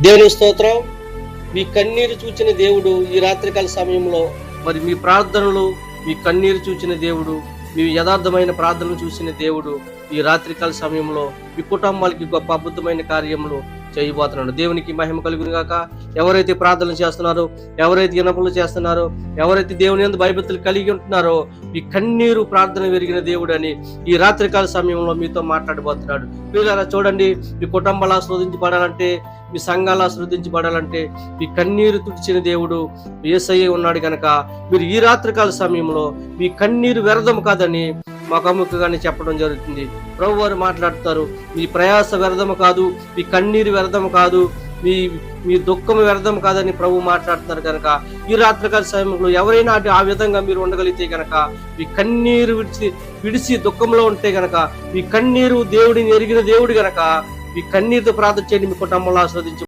దేవుని స్తోత్రం. మీ కన్నీరు చూచిన దేవుడు ఈ రాత్రికాల సమయంలో మరి మీ ప్రార్థనలు, మీ కన్నీరు చూచిన దేవుడు, మీ యథార్థమైన ప్రార్థనలు చూసిన దేవుడు ఈ రాత్రికాల సమయంలో మీ కుటుంబాలకి గొప్ప అద్భుతమైన కార్యములు చేయబోతున్నాడు. దేవునికి మహిమ కలుగును గాక. ఎవరైతే ప్రార్థనలు చేస్తున్నారో, ఎవరైతే విన్నపములు చేస్తున్నారో, ఎవరైతే దేవుని యందు భయభక్తులు కలిగి ఉంటున్నారో, మీ కన్నీరు ప్రార్థన విరిగిన దేవుడు అని ఈ రాత్రికాల సమయంలో మీతో మాట్లాడబోతున్నాడు. పిల్లరా చూడండి, మీ కుటుంబాలు ఆశీర్వదించబడాలంటే, మీ సంఘాలు ఆశీర్వదించబడాలంటే మీ కన్నీరు తుడిచిన దేవుడు యేసయ్య ఉన్నాడు కనుక మీరు ఈ రాత్రికాల సమయంలో మీ కన్నీరు వ్యర్థం కాదని ముఖాముఖిగానే చెప్పడం జరుగుతుంది. ప్రభు వారు మాట్లాడతారు, మీ ప్రయాస వ్యర్థము కాదు, మీ కన్నీరు వ్యర్థము కాదు, మీ దుఃఖం వ్యర్థం కాదని ప్రభు మాట్లాడుతున్నారు కనుక ఈ రాత్రికాల సమయంలో ఎవరైనా ఆ విధంగా మీరు ఉండగలిగితే కనుక, మీ కన్నీరు విడిచి దుఃఖంలో ఉంటే గనక, మీ కన్నీరు దేవుడిని ఎరిగిన దేవుడు గనక మీ కన్నీరుతో ప్రార్థన చేయండి. మీ కుటుంబంలో ఆస్వాదించు.